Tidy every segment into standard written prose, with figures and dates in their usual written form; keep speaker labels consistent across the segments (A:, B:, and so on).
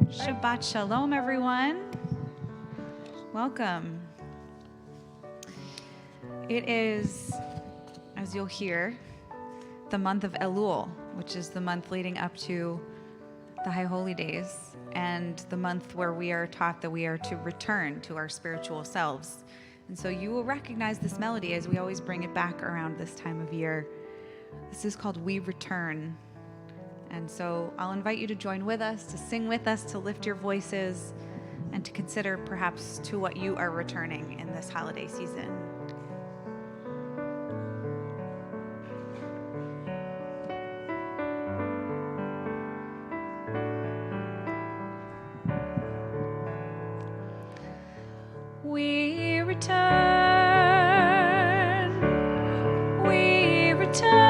A: Shabbat Shalom, everyone. Welcome. It is, as you'll hear, the month of Elul, which is the month leading up to the High Holy Days, and the month where we are taught that we are to return to our spiritual selves. And so you will recognize this melody as we always bring it back around this time of year. This is called We Return. And so I'll invite you to join with us, to sing with us, to lift your voices, and to consider perhaps to what you are returning in this holiday season. We return, we return.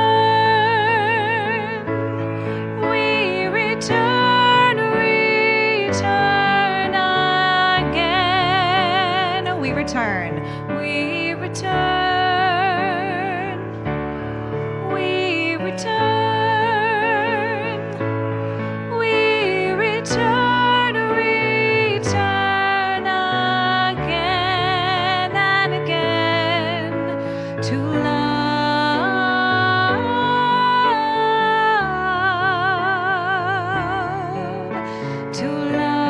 A: We return, we return, we return, return again and again to love, to love.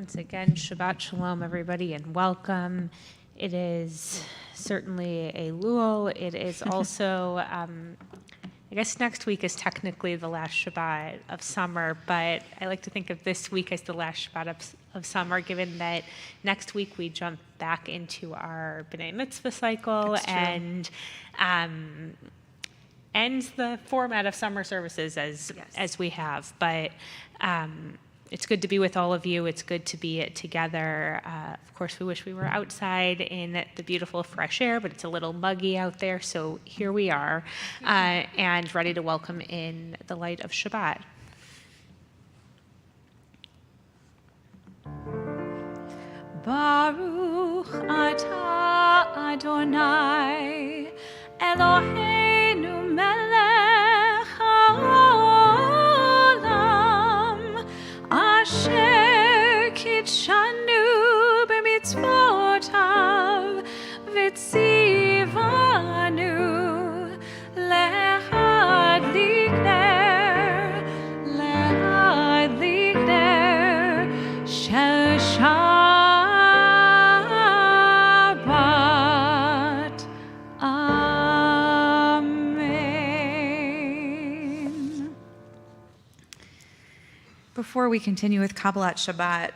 B: Once again, Shabbat Shalom, everybody, and welcome. It is certainly a Elul. It is also, I guess next week is technically the last Shabbat of summer, but I like to think of this week as the last Shabbat of summer, given that next week we jump back into our B'nai Mitzvah cycle and ends the format of summer services as we have. But it's good to be with all of you. It's good to be together. Of course, we wish we were outside in the beautiful fresh air, but it's a little muggy out there. So here we are, and ready to welcome in the light of Shabbat.
A: Baruch atah Adonai Eloheinu melech haolam asher kitshanu b'mitzvotav v'tzivanu lehadlik ner shel Shabbat. Amen. Before we continue with Kabbalat Shabbat,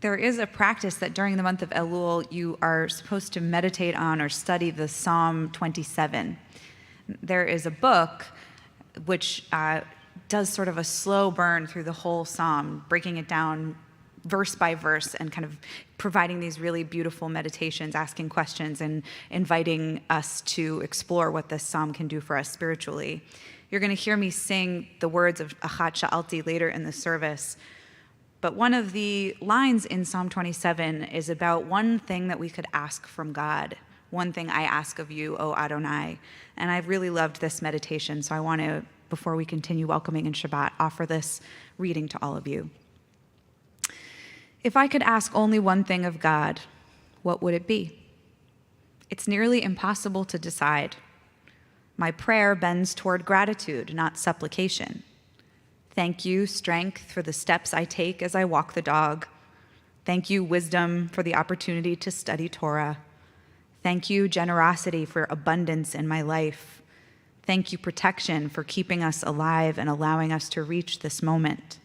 A: there is a practice that during the month of Elul, you are supposed to meditate on or study the Psalm 27. There is a book which does sort of a slow burn through the whole psalm, breaking it down verse by verse and kind of providing these really beautiful meditations, asking questions and inviting us to explore what this psalm can do for us spiritually. You're going to hear me sing the words of Achat Sha'alti later in the service. But one of the lines in Psalm 27 is about one thing that we could ask from God. One thing I ask of you, O Adonai. And I've really loved this meditation, so I want to, before we continue welcoming in Shabbat, offer this reading to all of you. If I could ask only one thing of God, what would it be? It's nearly impossible to decide. My prayer bends toward gratitude, not supplication. Thank you, strength, for the steps I take as I walk the dog. Thank you, wisdom, for the opportunity to study Torah. Thank you, generosity, for abundance in my life. Thank you, protection, for keeping us alive and allowing us to reach this moment.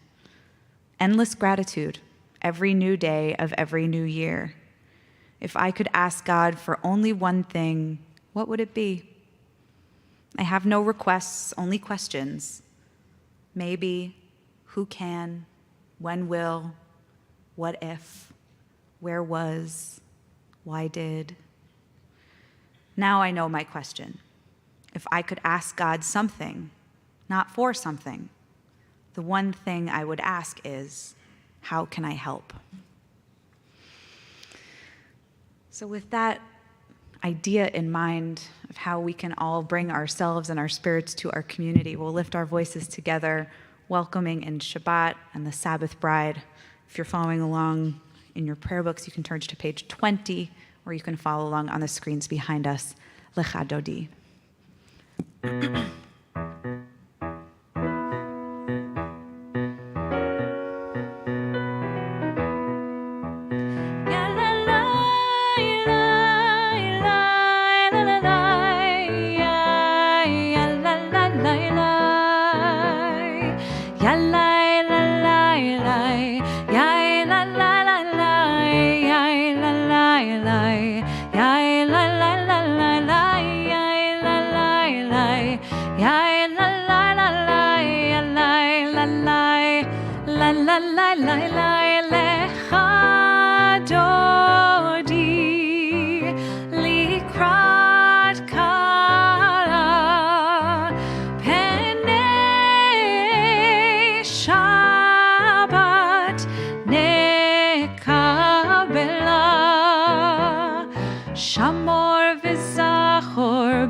A: Endless gratitude, every new day of every new year. If I could ask God for only one thing, what would it be? I have no requests, only questions. Maybe, who can, when will, what if, where was, why did. Now I know my question. If I could ask God something, not for something, the one thing I would ask is, how can I help? So with that idea in mind of how we can all bring ourselves and our spirits to our community, we'll lift our voices together, welcoming in Shabbat and the Sabbath bride. If you're following along in your prayer books, you can turn to page 20, or you can follow along on the screens behind us. Lecha Dodi.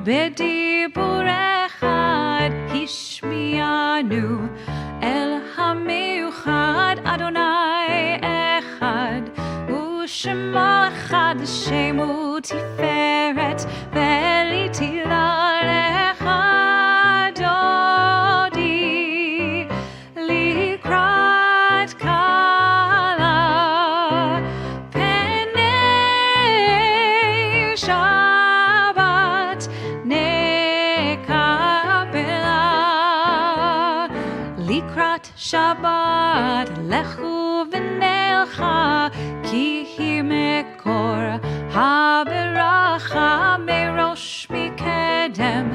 A: בדיבור אחד השמיענו אל המיוחד אדוני אחד ושמו אחד השם ותפארת ולתהילה לך דודי לקראת כלה Shabbat nekabela. Likrat Shabbat lechu v'nelcha, ki hi mekor haberacha merosh mikedem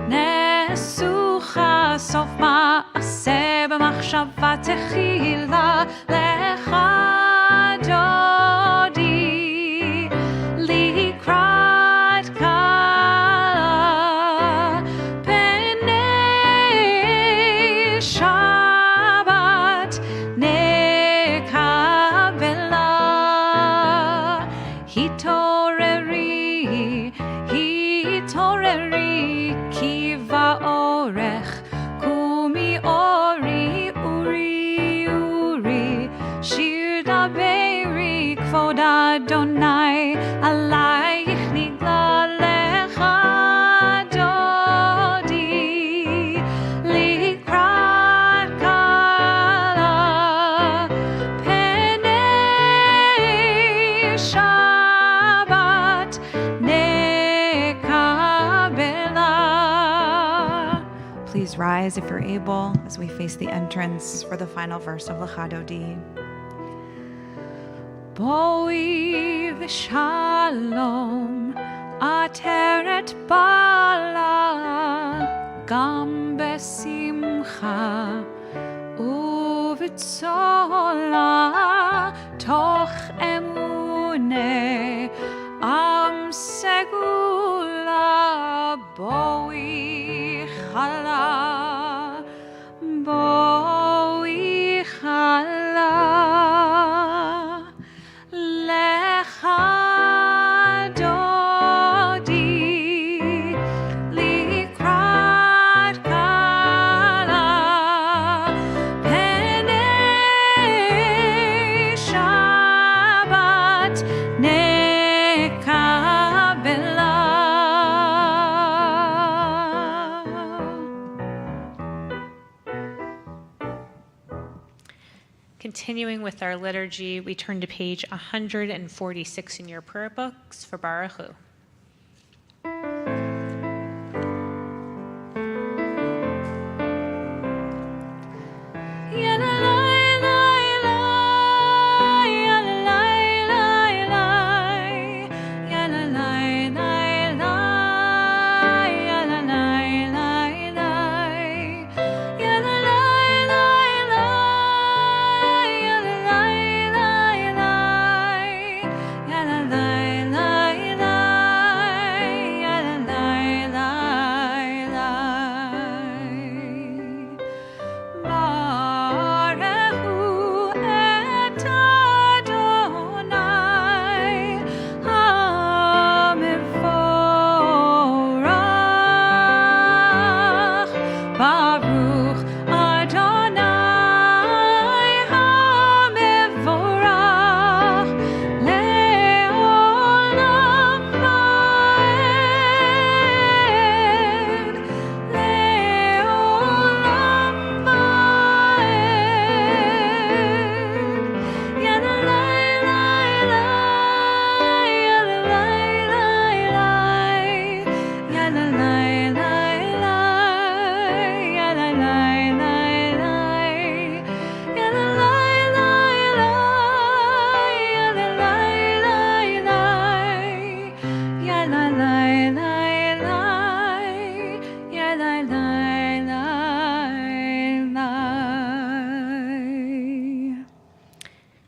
A: nesucha sof ma'aseh b'machshava techila lecha dodi likrat kala penei Shabbat nekabela. Hitoreri ki va'orech kumi ori uri shir daberi kvod Adonai alayich nigla lecha dodi likrat kala penei Shabbat nekabela. Please rise if you're able as we face the entrance for the final verse of Lecha Dodi. Boi v'shalom ateret bala gam besimcha uv'tzola toch emune am segula. Boi chala lecha dodi likrat kala penei Shabbat nekabela.
B: Continuing with our liturgy, we turn to page 146 in your prayer books for Baruch Hu.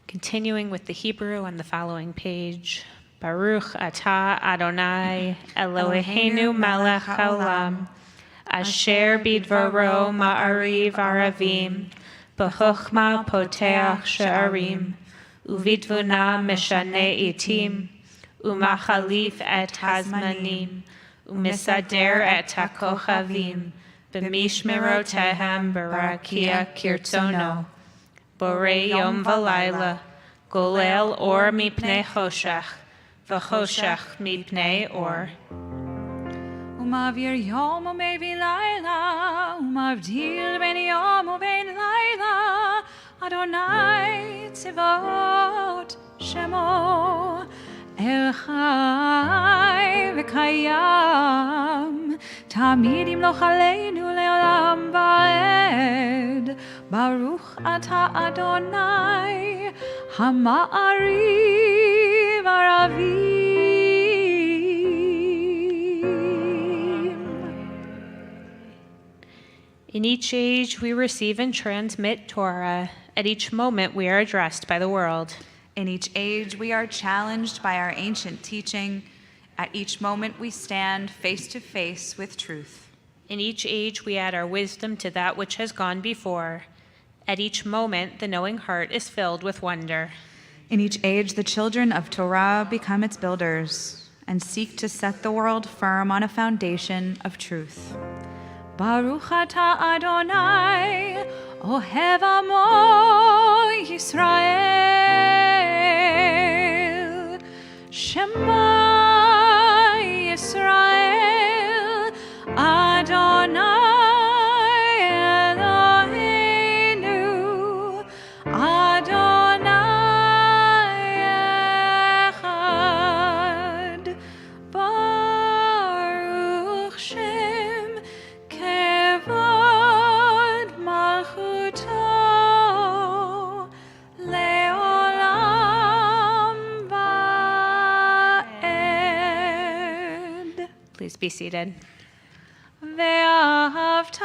B: Continuing with the Hebrew on the following page. Baruch atah Adonai Eloheinu melech haolam, asher bidvaro ma'ariv aravim, b'chochma poteach she'arim, uvidvuna meshane itim, umachalif et hazmanim, umisader et hakochavim, b'mishmerotehem barakia kirtono, borei yom v'layla, golel or mipnei choshech, v'choshech mipnei or.
A: Umavir yom umevi laila, umavdil ben yom uben laila, Adonai tzivot shemo, El Chai וקיים, תמיד ימלוך עלינו לעולם ועד. ברוך אתה אדוני, המעריב ערבים.
B: In each age, we receive and transmit Torah. At each moment, we are addressed by the world.
A: In each age, we are challenged by our ancient teaching. At each moment, we stand face to face with truth.
B: In each age, we add our wisdom to that which has gone before. At each moment, the knowing heart is filled with wonder.
A: In each age, the children of Torah become its builders and seek to set the world firm on a foundation of truth. Baruch atah Adonai, Ohev Amo Yisrael. Shema Yisrael, Adonai Eloheinu, Adonai Echad. Baruch Shem Kevod Malchuto Leolam Va'ed.
B: Please be seated.
A: ואהבת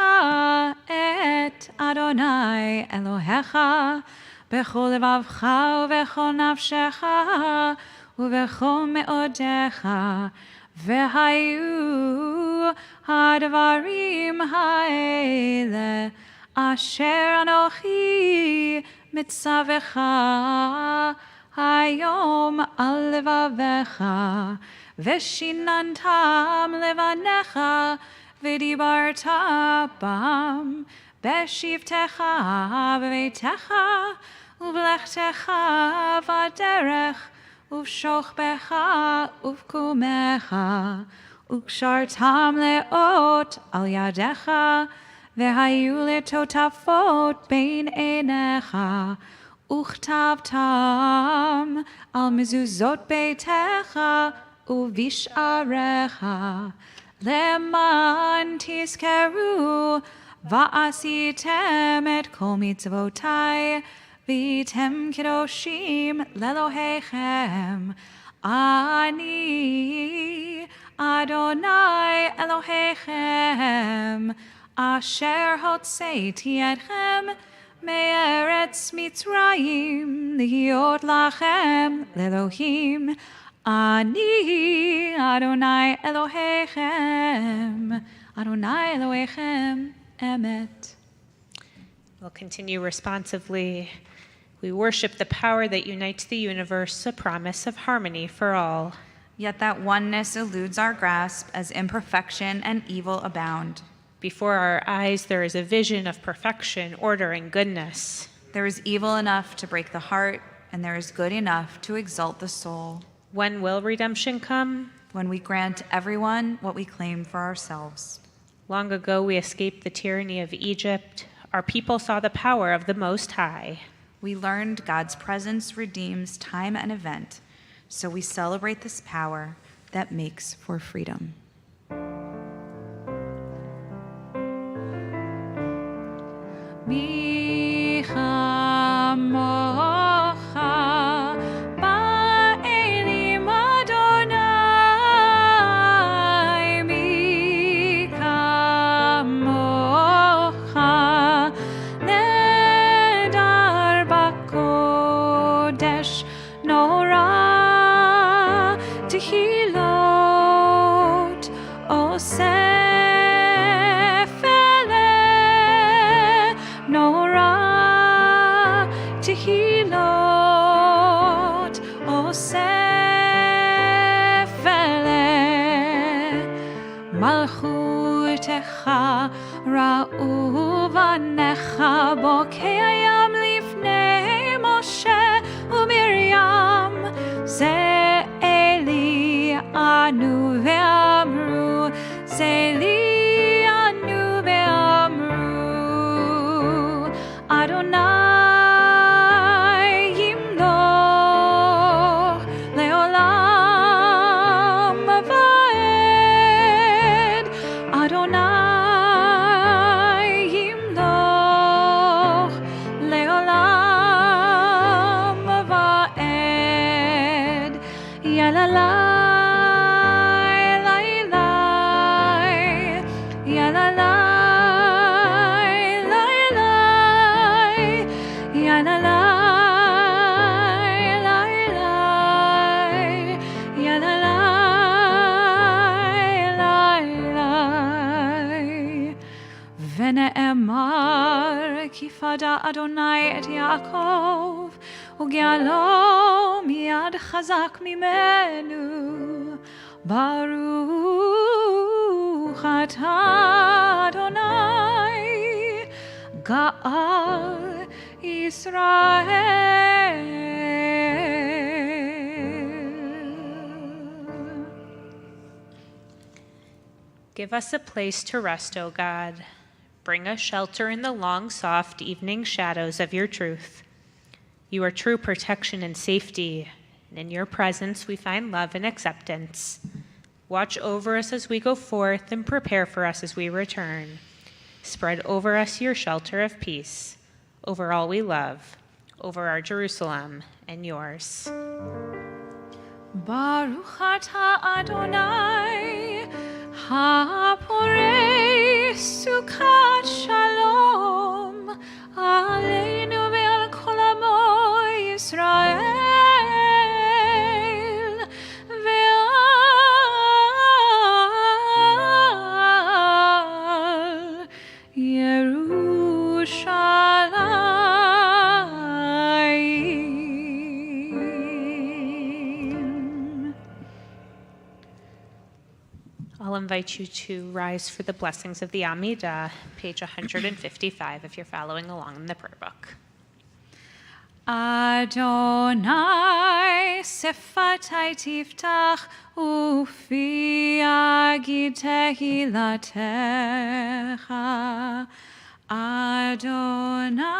A: את אדוני אלוהיך בכל לבבך ובכל נפשך ובכל מאודיך, והיו הדברים האלה אשר אנוכי מצווך היום על לבביך, ושיננתם לבניך ודיברת בם בשבתך בביתך ובלכתך בדרך ובשוכבך ובקומך, וקשרתם לאות על ידיך, והיו לטוטפות בין עיניך, וכתבתם על מזוזות ביתך ובשעריך, למען תזכרו ועשיתם את כל מצוותיי, והייתם קדושים לאלוהיכם. אני אדוני אלוהיכם, אשר הוצאתי אתכם מארץ מצרים, להיות לכם לאלוהים. אני אדוני אלוהיכם, אדוני אלוהיכם אמת.
B: We'll continue responsively. We worship the power that unites the universe, a promise of harmony for all.
A: Yet that oneness eludes our grasp as imperfection and evil abound.
B: Before our eyes, there is a vision of perfection, order, and goodness.
A: There is evil enough to break the heart, and there is good enough to exalt the soul.
B: When will redemption come?
A: When we grant everyone what we claim for ourselves.
B: Long ago, we escaped the tyranny of Egypt. Our people saw the power of the Most High.
A: We learned God's presence redeems time and event, so we celebrate this power that makes for freedom. Mi chamocha ba'elim Adonai, mi chamocha nedar b'kodesh nora tehilot osef ele nora tehilot osef ele malchutecha ra'u vanecha bokei hayam lifnei Moshe uMiriam ze eli anu ve'amru ze li anu ve'amru Adonai yimloch leolam va'ed. כי פדה אדוני את יעקב, וגאלו מיד חזק ממנו. ברוך אתה אדוני, גאל ישראל.
B: Give us a place to rest, O God. Bring us shelter in the long, soft evening shadows of your truth. You are true protection and safety, and in your presence we find love and acceptance. Watch over us as we go forth and prepare for us as we return. Spread over us your shelter of peace, over all we love, over our Jerusalem and yours.
A: Baruch atah Adonai, haporei sukat shalom, aleinu ve'al kol amo Yisrael, ve'al Yerushalayim.
B: I'll invite you to rise for the blessings of the Amidah, page 155, if you're following along in the prayer book.
A: Adonai sefatai tiftach ufi agid tehilatecha. Adonai,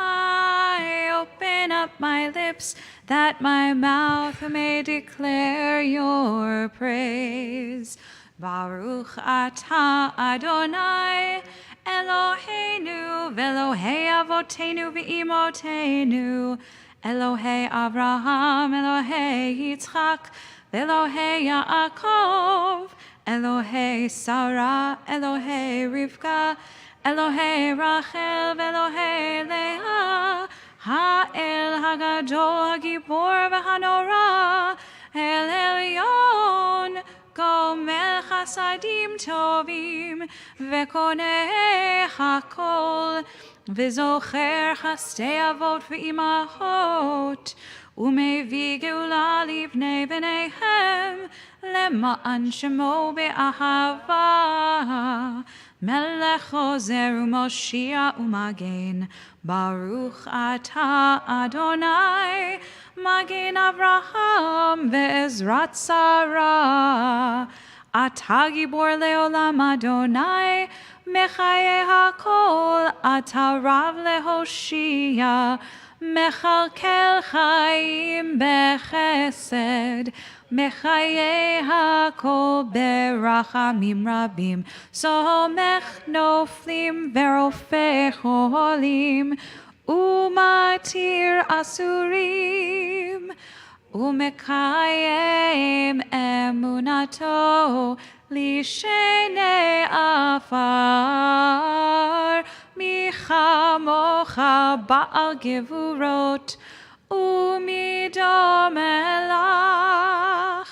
A: open up my lips that my mouth may declare your praise. Baruch atah Adonai, Eloheinu ve'Elohei avotenu ve'imotenu, Elohei Abraham, Elohei Yitzchak, ve'Elohei Yaakov, Elohei Sarah, Elohei Rivka, Elohei Rachel, ve'Elohei Leah, Ha'el Hagadol Hagibor v'Hanora, El Elyon, Gomel Chasadim Tovim, Vekoneh Hakol, V'zocher Chastei Avot V'imahot, Umevi Geula Livnei B'neihem, Lema'an Shemo Be'ahava, Melech Ozer U'Moshia U'Magen, Baruch atah Adonai, Magen Avraham ve'ezrat Sarah, atah gibor leolam Adonai, mechaye hakol, atah rav lehoshia, mechalkel chaim bechesed, mechaye hakol berachamim rabim, somech noflim verofeh cholim, umatir asurim, umekayem emunato lishene afar, michamocha ba'al gevurot, umidom elach,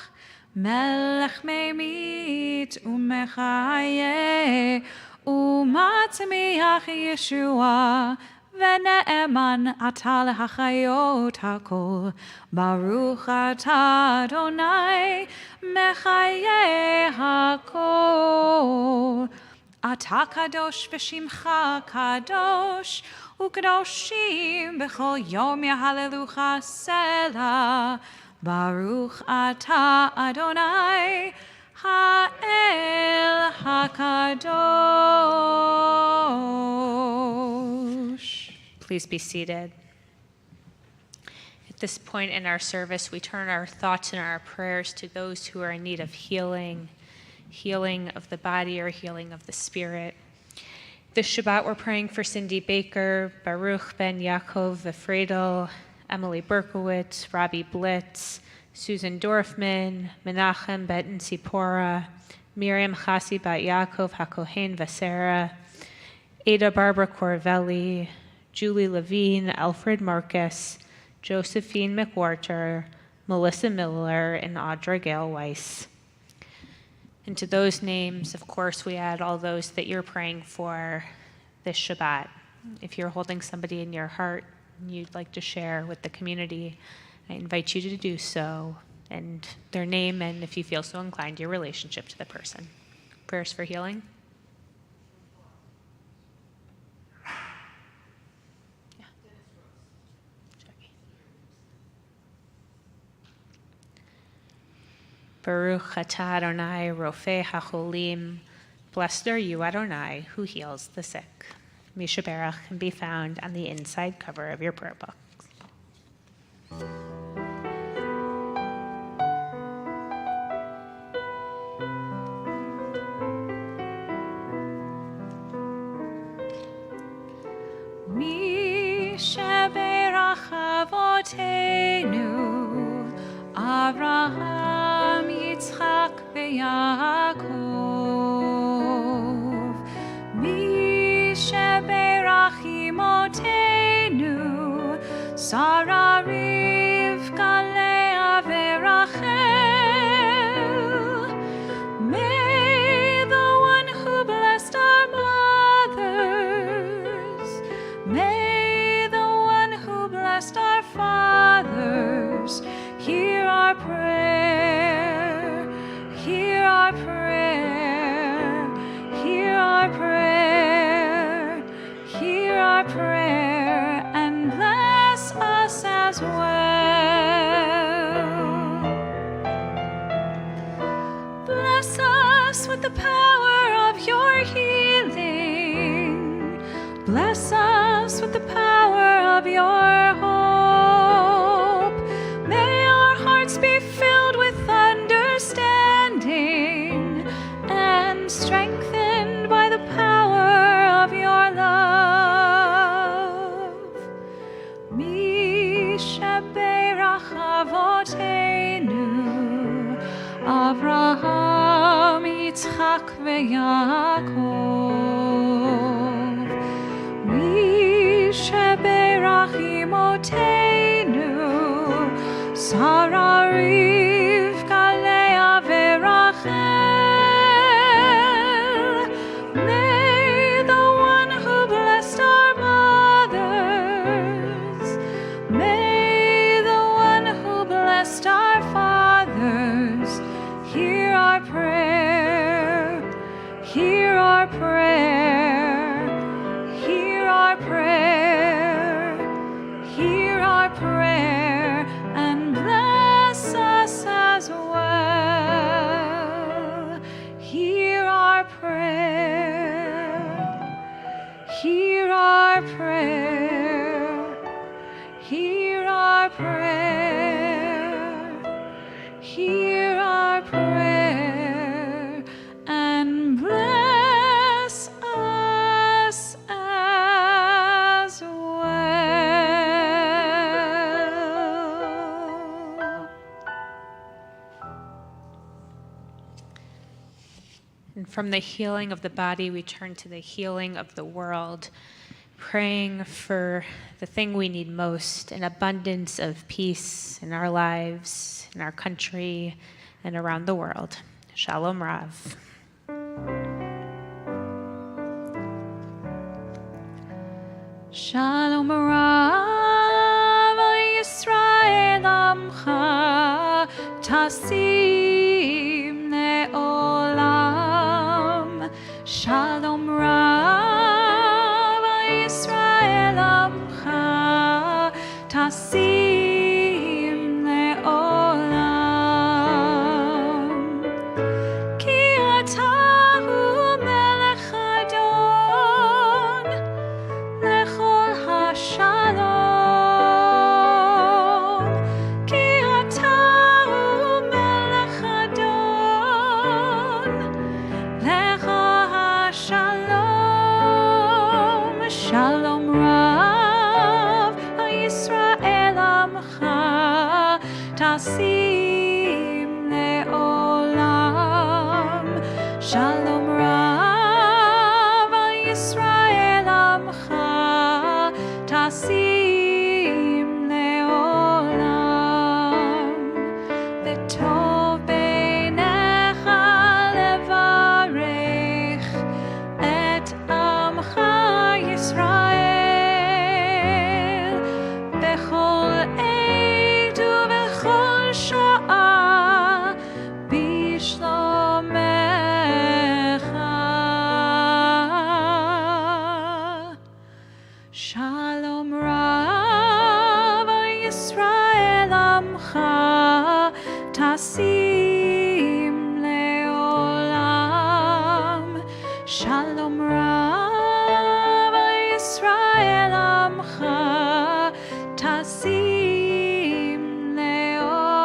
A: melech memit umechaye, umatzmiach Yeshua, Ve'ne'eman atah lehachayot hakol, Baruch atah Adonai, mechaye hakol. Atah kadosh v'shimcha kadosh, u'kadoshim b'chol yom yahalelucha selah. Baruch atah Adonai, ha'el hakadosh.
B: Please be seated. At this point in our service, we turn our thoughts and our prayers to those who are in need of healing, healing of the body or healing of the spirit. This Shabbat, we're praying for Cindy Baker, Baruch ben Yaakov Vefredel, Emily Berkowitz, Robbie Blitz, Susan Dorfman, Menachem Betten Sipora, Miriam Chassi Bat Yaakov HaKohen Vasera, Ada Barbara Corvelli, Julie Levine, Alfred Marcus, Josephine McWhorter, Melissa Miller, and Audra Gale Weiss. And to those names, of course, we add all those that you're praying for this Shabbat. If you're holding somebody in your heart and you'd like to share with the community, I invite you to do so, and their name, and if you feel so inclined, your relationship to the person. Prayers for healing. Yeah. Baruch atah Adonai Rofei HaCholim. Blessed are you, Adonai, who heals the sick. Mishaberach can be found on the inside cover of your prayer book.
A: Mishaberach Avotenu, Avraham, Yitzchak, veYaakov. Mishaberach Imotenu, Sarah, Rivka, Leah, veRachel. May the one who blessed our mothers, may the one who blessed our fathers, hear our prayer, hear our prayer, hear our prayer, hear our prayer, and bless us as well. Bless us with the power of your healing. Bless us with the power of your hope. May our hearts be filled with understanding and strengthened by the power of your love. Mishaberach Avotenu, Avraham, Yitzchak, veYaakov. Mishaberach Imotenu, Sarah, Rivka, Leah, veRachel. May the one who blessed our mothers, may the one who blessed our fathers, hear our prayer, hear our prayer, hear our prayer, hear our prayer, and bless us as well. Hear our prayer, hear our prayer, hear our prayer, hear our prayer, and bless us as well.
B: And from the healing of the body, we turn to the healing of the world, praying for the thing we need most, an abundance of peace in our lives, in our country, and around the world. Shalom Rav.
A: Shalom Rav Yisrael Amcha Tasim Ne'olam. Shalom Rav Yisrael Amcha Tasim Ne'olam. Ki ata hu melech Adon lechol hashalom. Ki ata hu melech Adon lechol hashalom. Shalom Rav Yisrael Amcha Tasim Le'olam. Shalom Rav Yisrael Amcha Tasim Le'olam. V'tov beinecha levarech et Amcha Yisrael. Shalom Rav al Yisrael Amcha Tasim Leolam. Shalom Rav al Yisrael Amcha Tasim Leolam.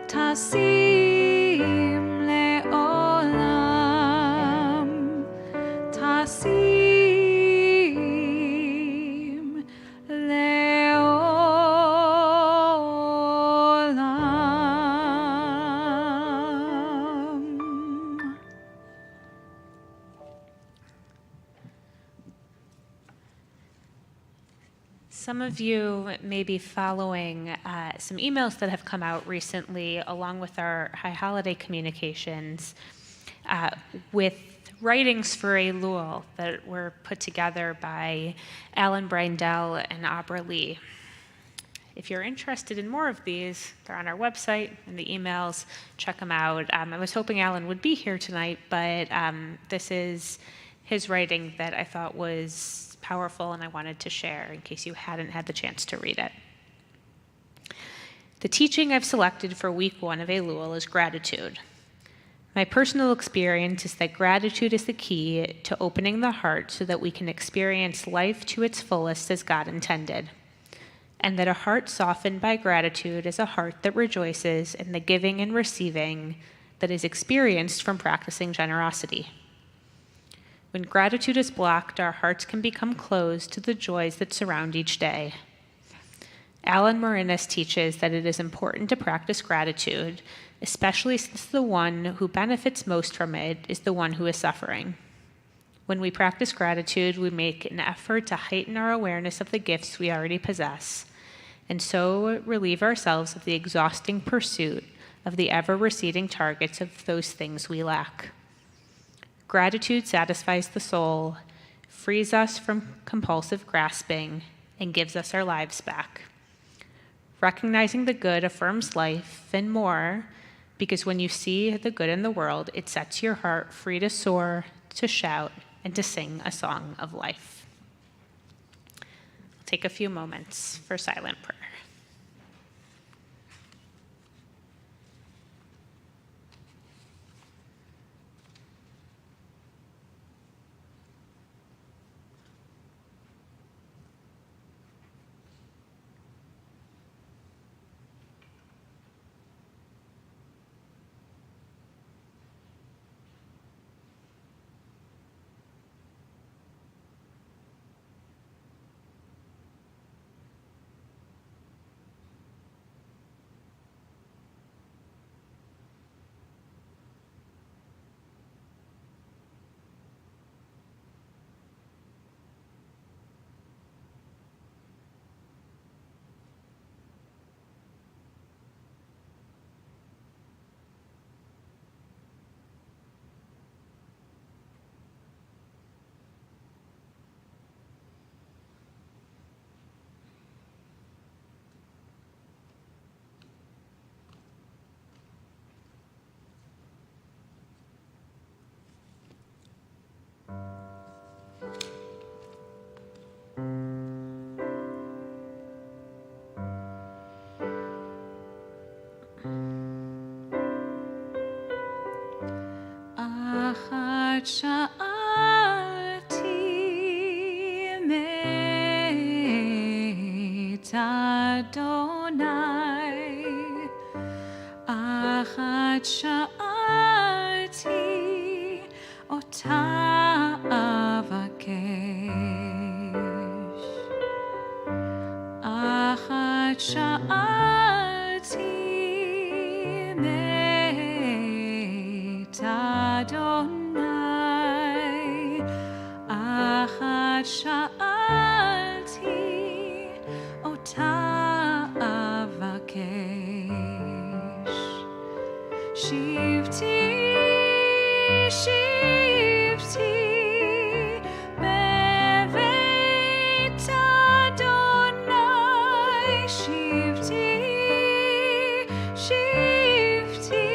A: Tasim Leolam. Tasim Leolam.
B: Some of you may be following some emails that have come out recently, along with our high holiday communications, with writings for Elul that were put together by Alan Brindell and Abra Lee. If you're interested in more of these, they're on our website and the emails. Check them out. I was hoping Alan would be here tonight, but this is his writing that I thought was powerful and I wanted to share in case you hadn't had the chance to read it. The teaching I've selected for week 1 of Elul is gratitude. My personal experience is that gratitude is the key to opening the heart so that we can experience life to its fullest as God intended, and that a heart softened by gratitude is a heart that rejoices in the giving and receiving that is experienced from practicing generosity. When gratitude is blocked, our hearts can become closed to the joys that surround each day. Alan Marinas teaches that it is important to practice gratitude, especially since the one who benefits most from it is the one who is suffering. When we practice gratitude, we make an effort to heighten our awareness of the gifts we already possess, and so relieve ourselves of the exhausting pursuit of the ever-receding targets of those things we lack. Gratitude satisfies the soul, frees us from compulsive grasping, and gives us our lives back. Recognizing the good affirms life and more, because when you see the good in the world, it sets your heart free to soar, to shout, and to sing a song of life. I'll take a few moments for silent prayer.
A: Achat sha'alti meit Adonai. Achat sha'alti ota avakesh. Achat sha'alti meit Adonai. Achat sha'alti ota avakesh. Shivti, shivti, beveit Adonai. Shivti, shivti,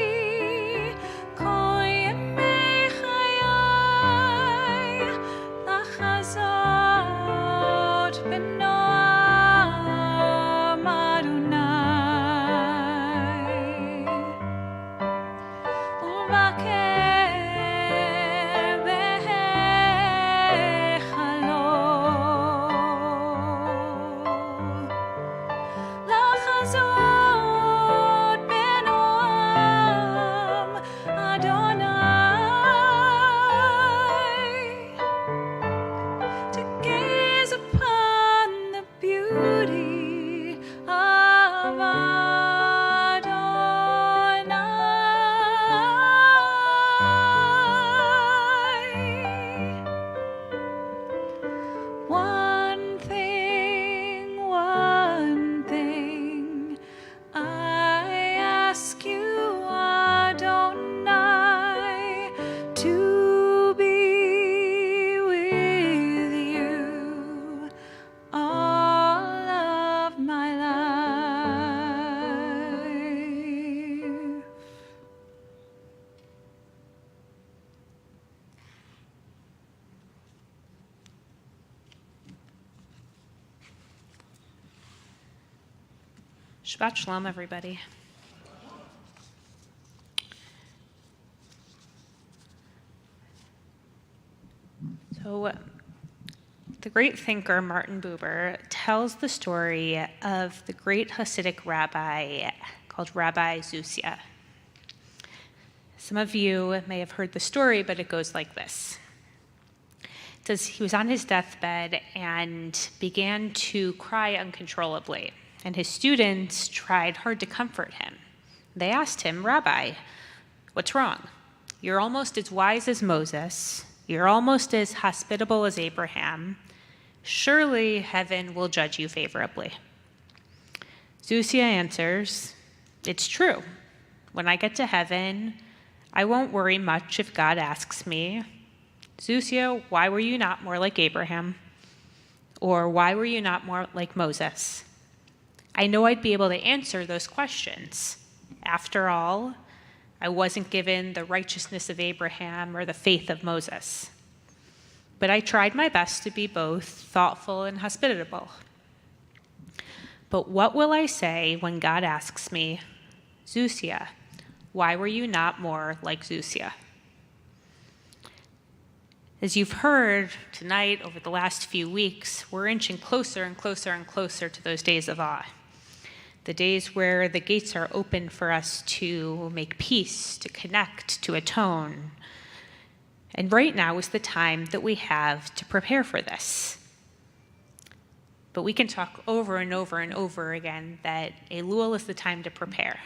B: Shabbat Shalom, everybody. So, the great thinker Martin Buber tells the story of the great Hasidic rabbi called Rabbi Zusia. Some of you may have heard the story, but it goes like this. It says he was on his deathbed and began to cry uncontrollably. And his students tried hard to comfort him. They asked him, "Rabbi, what's wrong? You're almost as wise as Moses. You're almost as hospitable as Abraham. Surely heaven will judge you favorably." Zusia answers, "It's true. When I get to heaven, I won't worry much if God asks me, 'Zusia, why were you not more like Abraham?' Or why were you not more like Moses? I know I'd be able to answer those questions. After all, I wasn't given the righteousness of Abraham or the faith of Moses. But I tried my best to be both thoughtful and hospitable. But what will I say when God asks me, 'Zusia, why were you not more like Zusia?'" As you've heard tonight, over the last few weeks, we're inching closer and closer and closer to those days of awe. The days where the gates are open for us to make peace, to connect, to atone. And right now is the time that we have to prepare for this. But we can talk over and over and over again that Elul is the time to prepare.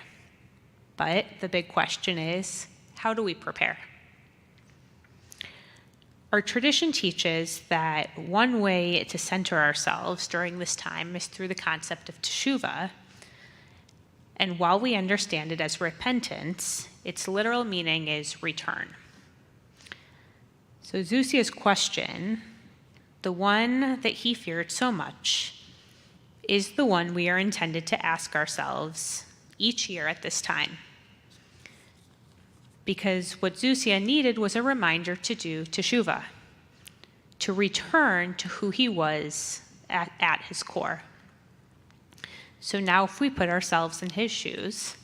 B: But the big question is, how do we prepare? Our tradition teaches that one way to center ourselves during this time is through the concept of teshuvah. And while we understand it as repentance, its literal meaning is return. So Zusia's question, the one that he feared so much, is the one we are intended to ask ourselves each year at this time. Because what Zusia needed was a reminder to do teshuvah, to return to who he was at his core. So now if we put ourselves in his shoes,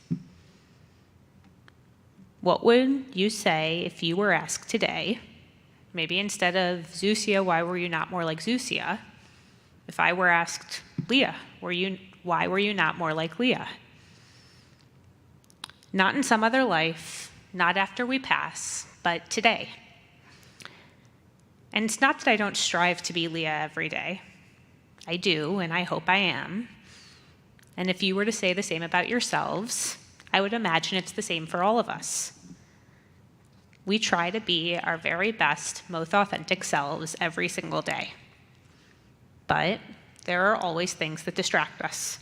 B: what would you say if you were asked today, maybe instead of Zusia, why were you not more like Zusia? If I were asked, Leah, why were you not more like Leah? Not in some other life, not after we pass, but today. And it's not that I don't strive to be Leah every day. I do, and I hope I am. And if you were to say the same about yourselves, I would imagine it's the same for all of us. We try to be our very best, most authentic selves every single day. But there are always things that distract us,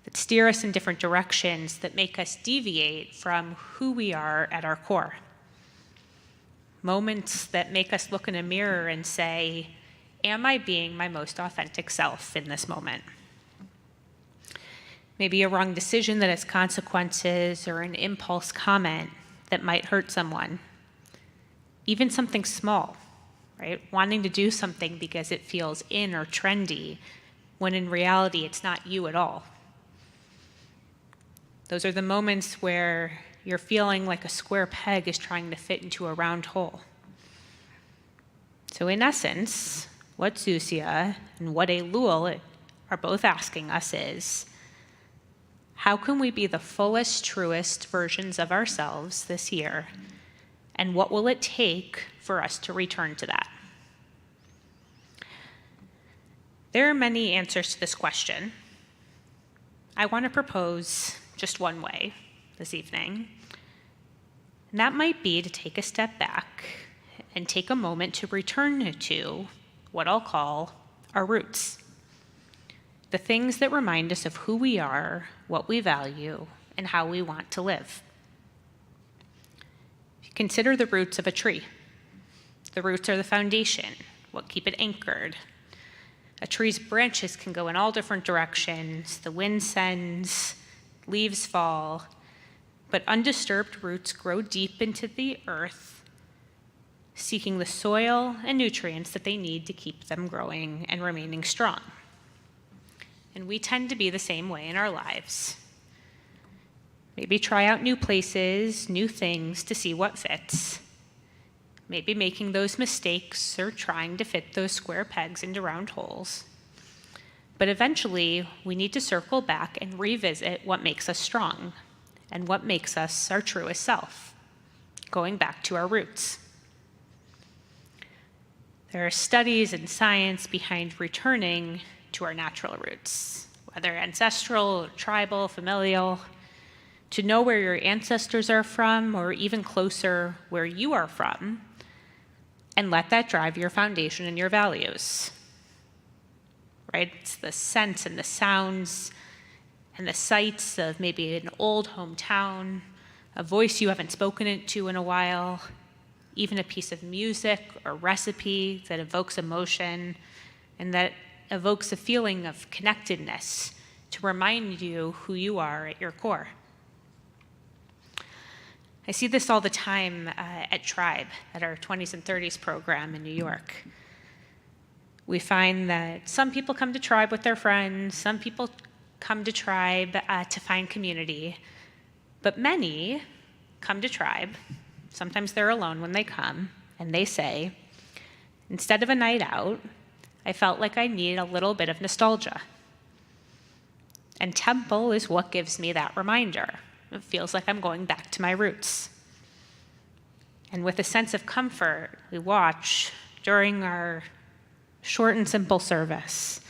B: that steer us in different directions, that make us deviate from who we are at our core. Moments that make us look in a mirror and say, am I being my most authentic self in this moment? Maybe a wrong decision that has consequences, or an impulse comment that might hurt someone. Even something small, right? Wanting to do something because it feels in or trendy, when in reality it's not you at all. Those are the moments where you're feeling like a square peg is trying to fit into a round hole. So in essence, what Zusia and what Elul are both asking us is, how can we be the fullest, truest versions of ourselves this year? And what will it take for us to return to that? There are many answers to this question. I want to propose just one way this evening. And that might be to take a step back and take a moment to return to what I'll call our roots. The things that remind us of who we are, what we value, and how we want to live. Consider the roots of a tree. The roots are the foundation, what keep it anchored. A tree's branches can go in all different directions. The wind sends, leaves fall, but undisturbed roots grow deep into the earth, seeking the soil and nutrients that they need to keep them growing and remaining strong. And we tend to be the same way in our lives. Maybe try out new places, new things to see what fits. Maybe making those mistakes or trying to fit those square pegs into round holes. But eventually, we need to circle back and revisit what makes us strong and what makes us our truest self, going back to our roots. There are studies and science behind returning to our natural roots, whether ancestral, tribal, familial, to know where your ancestors are from, or even closer, where you are from, and let that drive your foundation and your values. Right? It's the scents and the sounds and the sights of maybe an old hometown, a voice you haven't spoken it to in a while, even a piece of music or recipe that evokes emotion and that evokes a feeling of connectedness to remind you who you are at your core. I see this all the time at Tribe, at our 20s and 30s program in New York. We find that some people come to Tribe with their friends, some people come to Tribe to find community, but many come to Tribe, sometimes they're alone when they come, and they say, instead of a night out, I felt like I needed a little bit of nostalgia. And Temple is what gives me that reminder. It feels like I'm going back to my roots. And with a sense of comfort, we watch during our short and simple service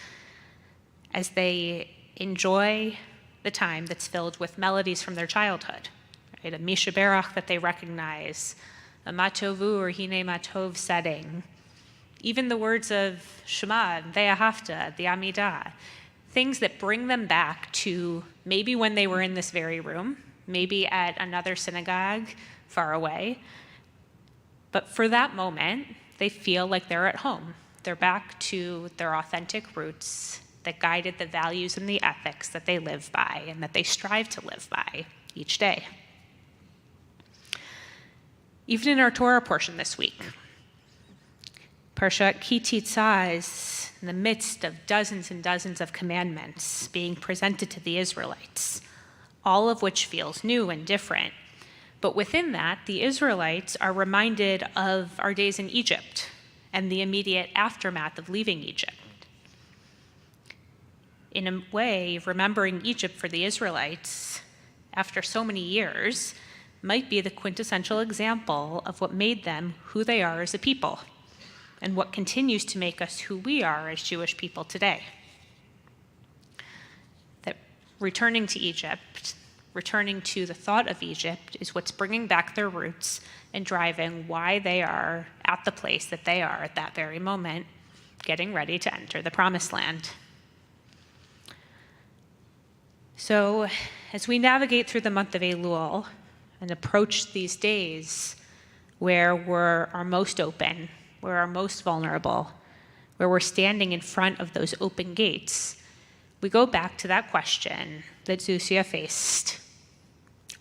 B: as they enjoy the time that's filled with melodies from their childhood, right? A Misha Berach that they recognize, a Matovu or Hine Matov setting, even the words of Shema, Ve'ahavta, the Amidah, things that bring them back to maybe when they were in this very room, maybe at another synagogue far away. But for that moment, they feel like they're at home. They're back to their authentic roots that guided the values and the ethics that they live by and that they strive to live by each day. Even in our Torah portion this week, Parshat Ki Teitzah is in the midst of dozens and dozens of commandments being presented to the Israelites, all of which feels new and different. But within that, the Israelites are reminded of our days in Egypt and the immediate aftermath of leaving Egypt. In a way, remembering Egypt for the Israelites after so many years might be the quintessential example of what made them who they are as a people and what continues to make us who we are as Jewish people today. That returning to Egypt, returning to the thought of Egypt, is what's bringing back their roots and driving why they are at the place that they are at that very moment, getting ready to enter the Promised Land. So, as we navigate through the month of Elul and approach these days where we're our most open, we're our most vulnerable, where we're standing in front of those open gates, we go back to that question that Zusia faced.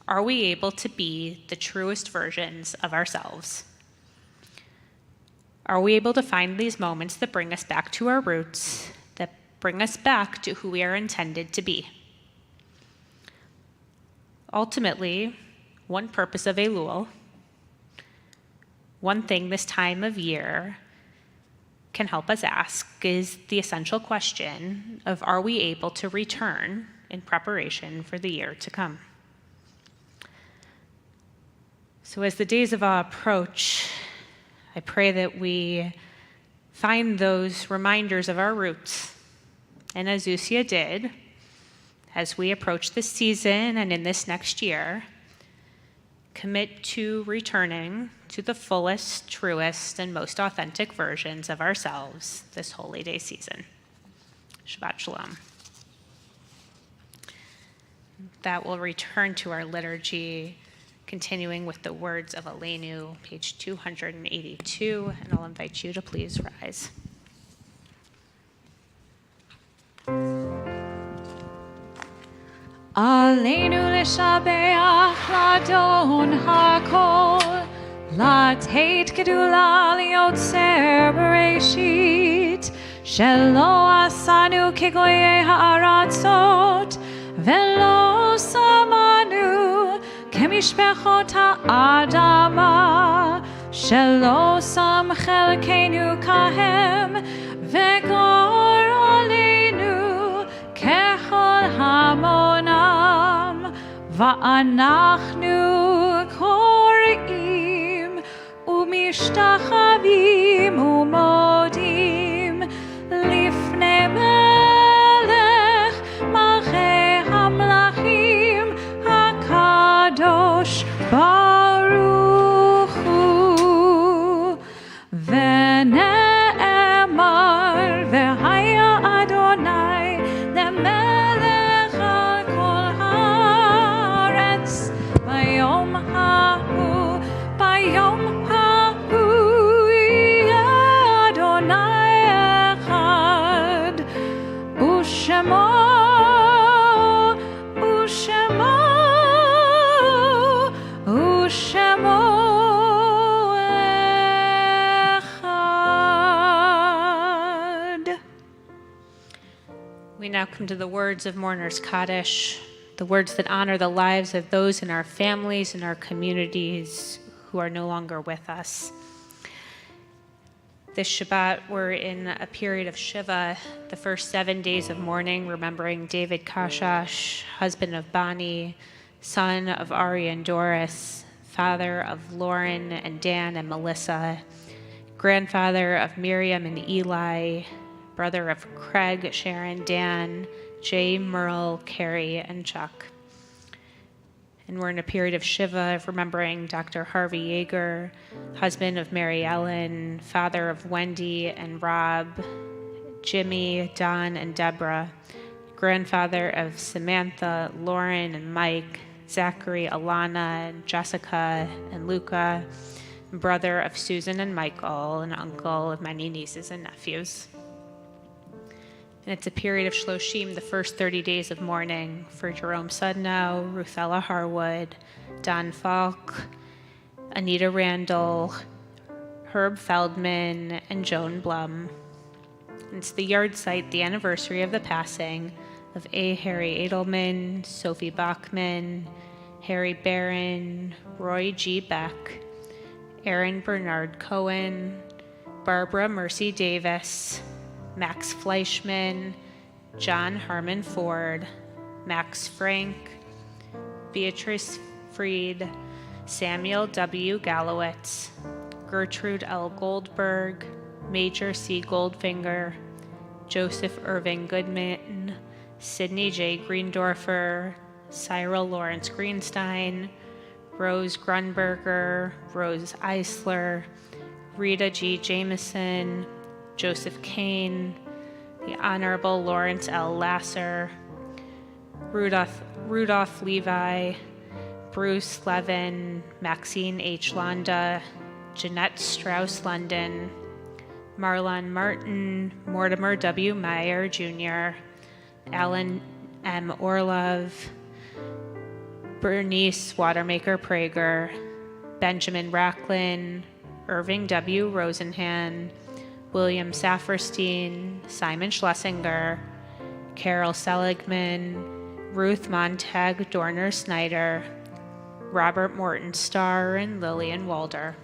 B: Are we able to be the truest versions of ourselves? Are we able to find these moments that bring us back to our roots, that bring us back to who we are intended to be? Ultimately, one purpose of Elul, one thing this time of year can help us ask is the essential question of, are we able to return in preparation for the year to come? So as the days of awe approach, I pray that we find those reminders of our roots. And as Usia did, as we approach this season and in this next year, commit to returning to the fullest, truest, and most authentic versions of ourselves this holy day season. Shabbat Shalom. That will return to our liturgy, continuing with the words of Aleinu, page 282, and I'll invite you to please rise.
A: Aleinu l'shabeach l'adon hakol, לתת גדולה ליוצר בראשית, שלא עשנו כגויי הארצות, ולא שמנו כמשפחות האדמה, שלא שם חלקנו כהם, וגור עלינו ככל המונם, ואנחנו קוראים ומשתחווים ומודים לפני מלך מלכי המלכים הקדוש ברוך הוא. ונאמר והיה אדוני למלך על כל הארץ ביום ההוא, ביום ההוא יהיה אדוני אחד, ושמו אחד.
B: We now come to the words of Mourner's Kaddish, the words that honor the lives of those in our families and our communities who are no longer with us. This Shabbat, we're in a period of Shiva, the first 7 days of mourning, remembering David Kashash, husband of Bani, son of Ari and Doris, father of Lauren and Dan and Melissa, grandfather of Miriam and Eli, brother of Craig, Sharon, Dan, Jay, Merle, Carrie, and Chuck. And we're in a period of Shiva, remembering Dr. Harvey Yeager, husband of Mary Ellen, father of Wendy and Rob, Jimmy, Don, and Deborah, grandfather of Samantha, Lauren, and Mike, Zachary, Alana, and Jessica, and Luca, brother of Susan and Michael, and uncle of many nieces and nephews. And it's a period of Shloshim, the first 30 days of mourning, for Jerome Sudnow, Ruthella Harwood, Don Falk, Anita Randall, Herb Feldman, and Joan Blum. And it's the yard site, the anniversary of the passing of A. Harry Edelman, Sophie Bachman, Harry Barron, Roy G. Beck, Aaron Bernard Cohen, Barbara Mercy Davis, Max Fleischman, John Harmon Ford, Max Frank, Beatrice Fried, Samuel W. Gallowitz, Gertrude L. Goldberg, Major C. Goldfinger, Joseph Irving Goodman, Sidney J. Greendorfer, Cyril Lawrence Greenstein, Rose Grunberger, Rose Eisler, Rita G. Jameson, Joseph Kane, the Honorable Lawrence L. Lasser, Rudolph Levi, Bruce Levin, Maxine H. Londa, Jeanette Strauss London, Marlon Martin, Mortimer W. Meyer Jr., Alan M. Orlov, Bernice Watermaker Prager, Benjamin Racklin, Irving W. Rosenhan, William Saferstein, Simon Schlesinger, Carol Seligman, Ruth Montag Dorner Snyder, Robert Morton Starr, and Lillian Walder.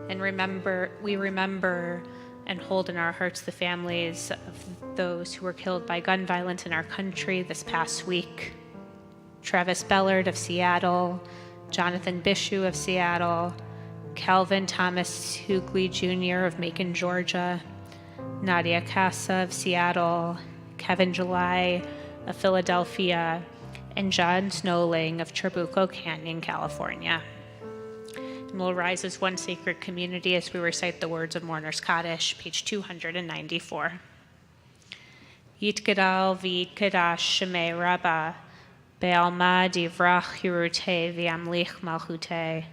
B: And we remember and hold in our hearts the families of those who were killed by gun violence in our country this past week. Travis Bellard of Seattle, Jonathan Bishu of Seattle, Calvin Thomas Hughley Jr. of Macon, Georgia, Nadia Casa of Seattle, Kevin July of Philadelphia, and John Snowling of Trabuco Canyon, California. And we'll rise as one sacred community as we recite the words of Mourner's Kaddish, page 294. Yitgadal v'yitgadash shemei Rabbah, be'alma divrach hirutei v'yamlich malchutei,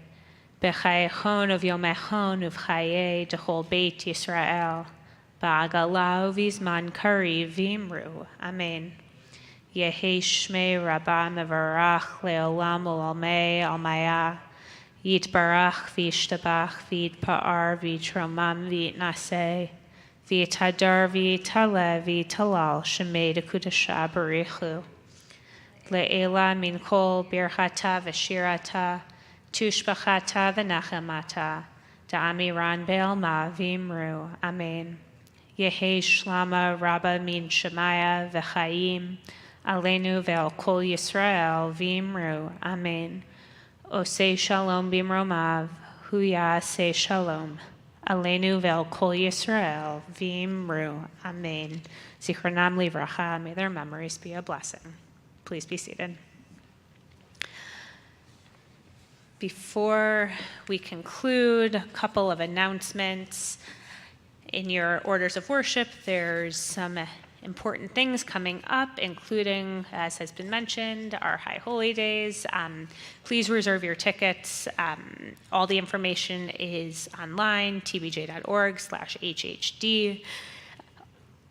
B: b'chayechon uv'yomechon uv'chayei dechol beit Yisrael, ba'agala uv'izman kari v'imru. Amen. Yehi shmei Rabbah mevarach le'olam u'almei almaya, Yitbarach v'yishtabach v'yitpa'ar v'yitromam v'yitnaseh, v'yitadar v'yitaleh v'yitalal shemei dekudasha barichu. Le'ela min kol birchata v'shirata, tushbachata v'nachemata, da'amiran be'alma v'imru. Amen. Yehi shlama Rabbah min shemaya v'chayim, aleinu ve'al kol Yisrael v'imru. Amen. Osei shalom bimromav, huya se shalom. Aleinu ve'al kol Yisrael v'imru. Amen. Zichronam livracha. May their memories be a blessing. Please be seated. Before we conclude, a couple of announcements. In your orders of worship, there's some important things coming up, including, as has been mentioned, our High Holy Days. Please reserve your tickets. All the information is online, tbj.org/HHD.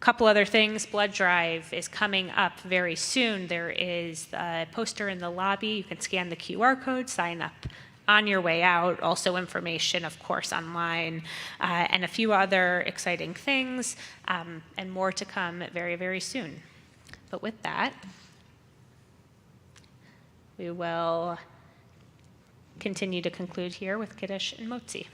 B: Couple other things. Blood drive is coming up very soon. There is a poster in the lobby. You can scan the QR code, sign up on your way out. Also information, of course, online, and a few other exciting things, and more to come very, very soon. But with that, we will continue to conclude here with Kiddush and Motzi.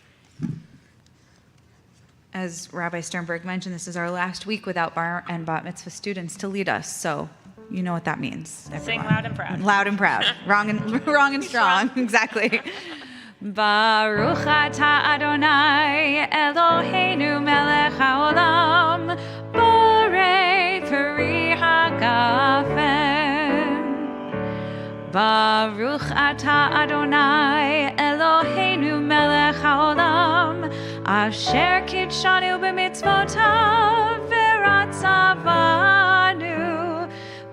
A: As Rabbi Sternberg mentioned, this is our last week without bar and bat mitzvah students to lead us, so you know what that means. Everyone.
B: Sing loud and proud.
A: Loud and proud. wrong and strong. Exactly. Baruch atah Adonai Eloheinu melech haolam borei peri hagafen. Baruch atah Adonai Eloheinu melech haolam asher kidshanu b'mitzvotav v'ratzavanu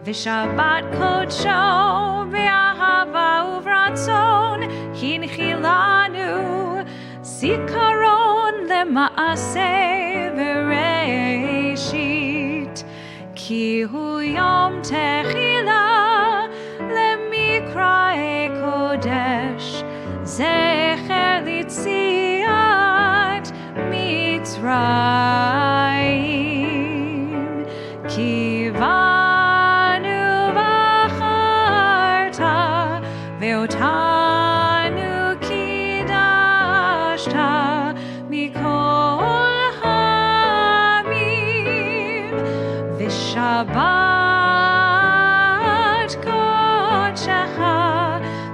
A: v'shabbat kodsho v'ahava uvratzon hinchilanu zikaron lema'aseh v'reishit ki hu yom techila lemikrae kodesh zecher litziat Mitzrayim ki vanu v'acharta ve'otanu kidashta mikol hamim v'shabbat kodshecha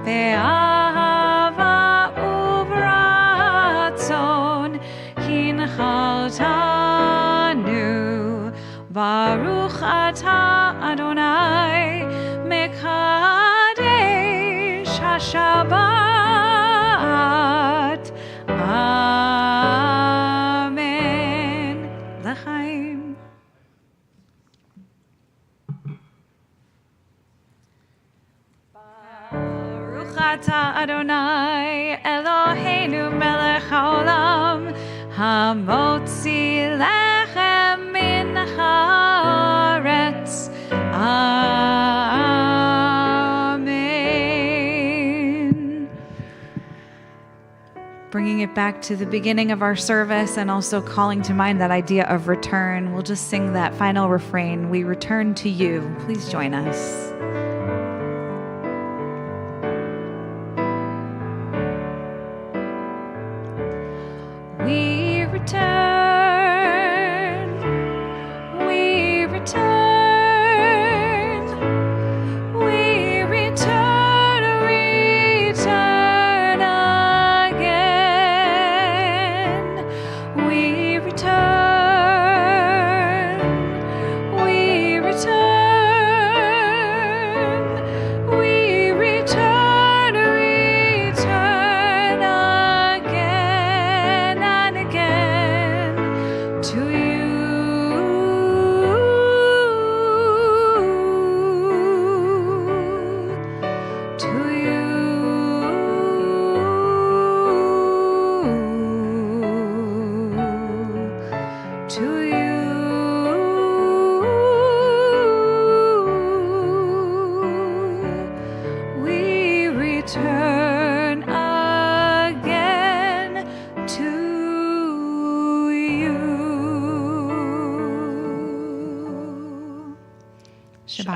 A: ve'ahava uvratzon hinchaltanu Baruch atah Adonai mekadesh haShabbat. Amen. L'chaim. Baruch atah Adonai Eloheinu melech haolam hamotzi lechem min haaretz. Amen. Bringing it back to the beginning of our service and also calling to mind that idea of return, we'll just sing that final refrain, "We return to you." Please join us.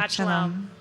B: Shabbat shalom.